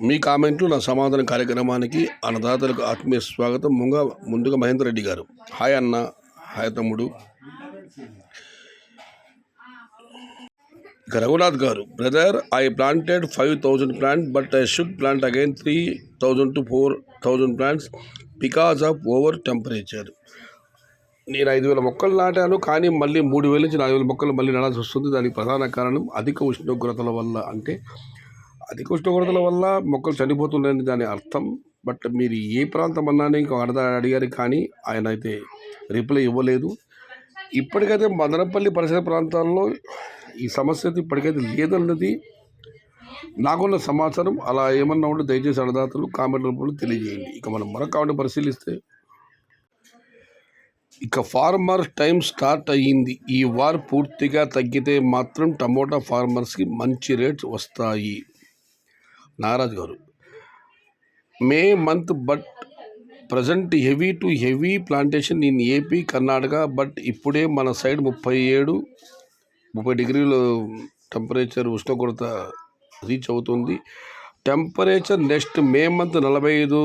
మీ కామెంట్లు నా సమాధాన కార్యక్రమానికి అన్నదాతలకు ఆత్మీయ స్వాగతం. ముందుగా మహేందర్ రెడ్డి గారు, హాయ్ అన్న, హాయ్ తమ్ముడు. ఇక రఘునాథ్ గారు, brother, I planted 5,000 plant but I should plant again 3,000 to 4,000 plants because of over temperature. నేను 5,000 మొక్కలు నాటాను, కానీ మళ్ళీ 3,000 నుంచి 4,000 మొక్కలు మళ్ళీ నాటాల్సి వస్తుంది. దానికి ప్రధాన కారణం అధిక ఉష్ణోగ్రతల వల్ల. అంటే అధిక ఉష్ణోగ్రతల వల్ల మొక్కలు చనిపోతున్నాయని దాని అర్థం. బట్ మీరు ఏ ప్రాంతం అన్నానే ఇంకో అడిగారు, కానీ ఆయన అయితే రిప్లై ఇవ్వలేదు. ఇప్పటికైతే మదనపల్లి పరిసర ప్రాంతాల్లో ఈ సమస్య ఇప్పటికైతే లేదన్నది నాకున్న సమాచారం. అలా ఏమన్నా ఉంటే దయచేసి అన్నదాతలు కామెంట్ రూపంలో తెలియజేయండి. ఇక మనం మరొక కామెంట్ పరిశీలిస్తే, ఇక ఫార్మర్ టైం స్టార్ట్ అయ్యింది. ఈ వార్ పూర్తిగా తగ్గితే మాత్రం టమోటా ఫార్మర్స్కి మంచి రేట్స్ వస్తాయి. నాగరాజ్ గారు, May month but present heavy to heavy plantation in AP, Karnataka. But ఇప్పుడే మన సైడ్ 37-30 డిగ్రీలు టెంపరేచర్ ఉష్ణోగ్రత రీచ్ అవుతుంది. Temperature next May month 45.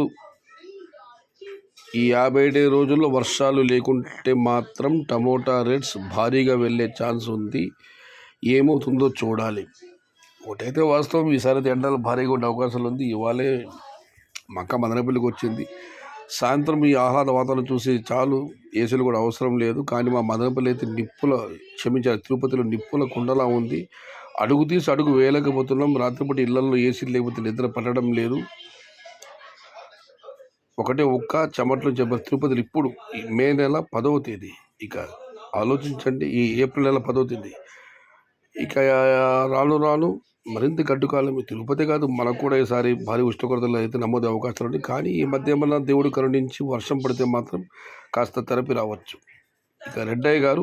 ఈ 50 రోజుల్లో వర్షాలు లేకుంటే మాత్రం టమోటా రేట్స్ భారీగా వెళ్ళే ఛాన్స్ ఉంది. ఏమవుతుందో చూడాలి. ఒకటైతే వాస్తవం, ఈసారి అయితే ఎండలు భారీగా ఉండే అవకాశాలు ఉంది. ఇవాళే మక్క మదనపల్లికి వచ్చింది. సాయంత్రం ఈ ఆహ్లాద వాతావరణం చూసి చాలు, ఏసీలు కూడా అవసరం లేదు. కానీ మా మదనపల్లి అయితే తిరుపతిలో నిప్పుల కుండలా ఉంది. అడుగు తీసి అడుగు వేయలేకపోతున్నాం. రాత్రిపూట ఇళ్లలో ఏసీలు లేకపోతే నిద్ర పట్టడం లేదు. ఒకటే చెమట్లు తిరుపతిలో ఇప్పుడు మే నెల 10వ తేదీ. ఇక ఆలోచించండి, ఈ ఏప్రిల్ నెల 10వ తేదీ. ఇక రాను రాను మరింత గడ్డుకాలం. తిరుపతి కాదు, మనకు కూడా ఈసారి భారీ ఉష్ణోగ్రతలు అయితే నమోదు అవకాశాలు ఉన్నాయి. కానీ ఈ మధ్య ఏమన్నా దేవుడు కరుణించి వర్షం పడితే మాత్రం కాస్త థెరపీ రావచ్చు. ఇక రెడ్డయ్య గారు,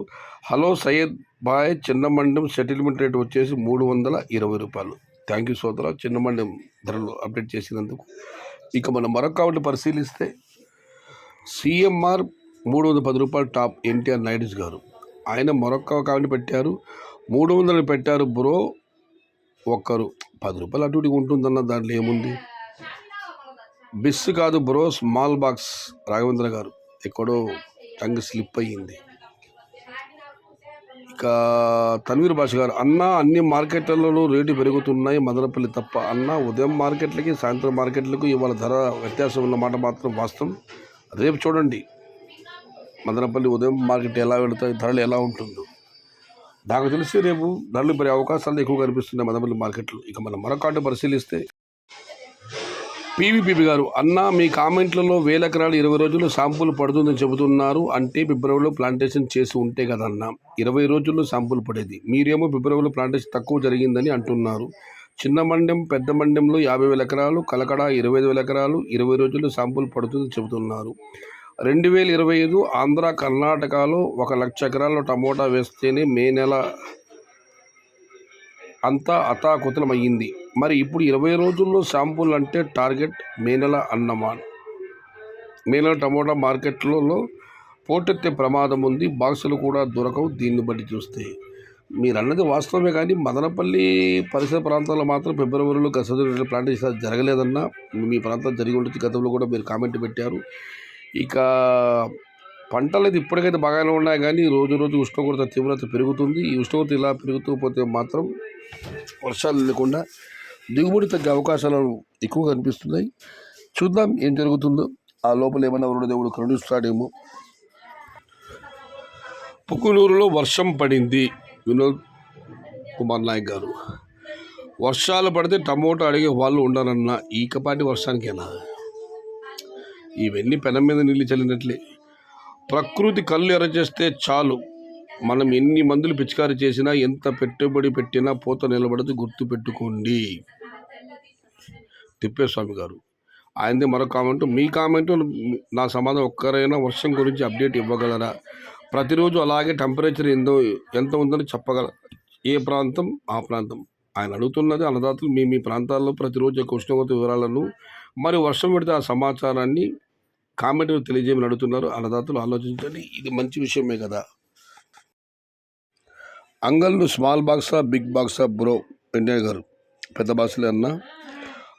hello Syed bye, చిన్నమండం settlement rate వచ్చేసి 320 రూపాయలు. థ్యాంక్ యూ సోదరా, చిన్నమండం ధరలు అప్డేట్ చేసినందుకు. ఇక మనం మరొక కామెంట్ పరిశీలిస్తే, సిఎంఆర్ 310 రూపాయలు టాప్. ఎన్టీఆర్ నాయుడు గారు, ఆయన మరొక కామెంట్ పెట్టారు, 300 పెట్టారు బ్రో, ఒక్కరు 10 రూపాయలు అటు ఇటుగా ఉంటుందన్న దాంట్లో ఏముంది. బిస్ కాదు బ్రో, స్మాల్ బాక్స్. రాఘవేంద్ర గారు, ఎక్కడో టంగ్ స్లిప్ అయ్యింది. ఇక తన్వీర్ భాష గారు, అన్న అన్ని మార్కెట్లలో రేటు పెరుగుతున్నాయి, మదనపల్లి తప్ప. అన్న ఉదయం మార్కెట్లకి సాయంత్రం మార్కెట్లకు ఇవాళ ధర వ్యత్యాసం ఉన్నమాట మాత్రం వాస్తవం. రేపు చూడండి మదనపల్లి ఉదయం మార్కెట్ ఎలా వెళుతాయి, ధరలు ఎలా ఉంటుందో. నాకు తెలిసి రేపు ధరలు పెరిగే అవకాశాలు ఎక్కువ కనిపిస్తున్నాయి మదనపల్లి మార్కెట్లో. ఇక మనం మరొక పరిశీలిస్తే, పీవీపీపీ గారు, అన్న మీ కామెంట్లలో 1000 ఎకరాలు 20 రోజుల్లో శాంపుల్ పడుతుందని చెబుతున్నారు. అంటే ఫిబ్రవరిలో ప్లాంటేషన్ చేసి ఉంటే కదన్న 20 రోజుల్లో శాంపుల్ పడేది. మీరేమో ఫిబ్రవరిలో ప్లాంటేషన్ తక్కువ జరిగిందని అంటున్నారు. చిన్న మండెం, పెద్ద మండెంలో 50,000 ఎకరాలు, కలకడ 25,000 ఎకరాలు 20 రోజుల్లో శాంపుల్ పడుతుందని చెబుతున్నారు. 2025 ఆంధ్ర, కర్ణాటకలో 1,00,000 ఎకరాల్లో టమోటా వేస్తేనే మే నెల అంతా అతాకుతలమయ్యింది. మరి ఇప్పుడు 20 రోజుల్లో శాంపుల్ అంటే టార్గెట్ మే నెల అన్నమాట. మే నెల టమోటా మార్కెట్లలో పోటెత్తే ప్రమాదం ఉంది. బాక్సులు కూడా దొరకవు. దీన్ని బట్టి చూస్తే మీరు అన్నది వాస్తవమే, కానీ మదనపల్లి పరిసర ప్రాంతాల్లో మాత్రం ఫిబ్రవరిలో గసగసాల ప్లాంటేషన్ జరగలేదన్న. మీ ప్రాంతం జరిగి ఉండొచ్చు, గతంలో కూడా మీరు కామెంట్ పెట్టారు. ఇక పంటలు అయితే ఇప్పటికైతే బాగానే ఉన్నాయి, కానీ రోజు ఉష్ణోగ్రత తీవ్రత పెరుగుతుంది. ఈ ఉష్ణోగ్రత ఇలా పెరుగుతూ పోతే మాత్రం వర్షాలు లేకుండా దిగుబడి తగ్గే అవకాశాలు ఎక్కువ కనిపిస్తున్నాయి. చూద్దాం ఏం జరుగుతుందో. ఆ లోపల ఏమైనా దేవుడు కరుణిస్తాడేమో. పుక్కునూరులో వర్షం పడింది. వినోద్ కుమార్ నాయక్ గారు, వర్షాలు పడితే టమోటా అడిగే వాళ్ళు ఉండాలన్న ఈకపాటి వర్షానికేనా? ఇవన్నీ పెనం మీద నీళ్ళు చల్లినట్లే. ప్రకృతి కళ్ళు ఎర్రచేస్తే చాలు, మనం ఎన్ని మందులు పిచికారీ చేసినా, ఎంత పెట్టుబడి పెట్టినా పూత నిలబడదు, గుర్తు పెట్టుకోండి. తిప్పేస్వామి గారు, ఆయనదే మరొక కామెంట్. మీ కామెంట్ నా సమాధానం. ఒక్కరైనా వర్షం గురించి అప్డేట్ ఇవ్వగలరా? ప్రతిరోజు అలాగే టెంపరేచర్ ఎంత ఉందని చెప్పగల? ఏ ప్రాంతం ఆ ప్రాంతం. ఆయన అడుగుతున్నది అన్నదాతలు మీ ప్రాంతాల్లో ప్రతిరోజు యొక్క ఉష్ణోగ్రత వివరాలను, మరి వర్షం పెడితే ఆ సమాచారాన్ని కామెంట్ తెలియజేయమని అడుగుతున్నారు. అన్నదాతలు ఆలోచించండి, ఇది మంచి విషయమే కదా. అంగళ్ళు స్మాల్ బాక్సా బిగ్ బాక్సా బ్రో? వెంకయ్య గారు, పెద్ద బాక్సులే అన్న.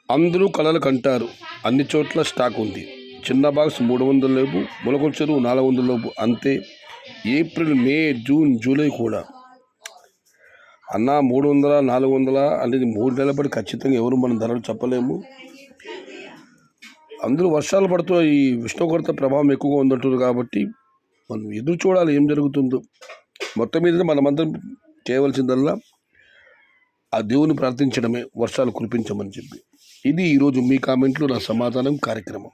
అందరూ కలలు కంటారు, అన్ని చోట్ల స్టాక్ ఉంది. చిన్న బాక్స్ 300 లోపు, మొలకల చెరువు 400 లోపు అంతే. ఏప్రిల్, మే, జూన్, జూలై కూడా అన్న 300 400 అనేది 3 నెలల పాటు ఖచ్చితంగా ఎవరు మనం ధరలు చెప్పలేము. అందరూ వర్షాలు పడుతూ ఈ ఉష్ణోగ్రత ప్రభావం ఎక్కువగా ఉందంటారు కాబట్టి మనం ఎదురు చూడాలి ఏం జరుగుతుందో. మొత్తం మీద మనమందరం చేయవలసిందల్లా ఆ దేవుని ప్రార్థించడమే, వర్షాలు కురిపించమని చెప్పి. ఇది ఈరోజు మీ కామెంట్లు నా సమాధానం కార్యక్రమం.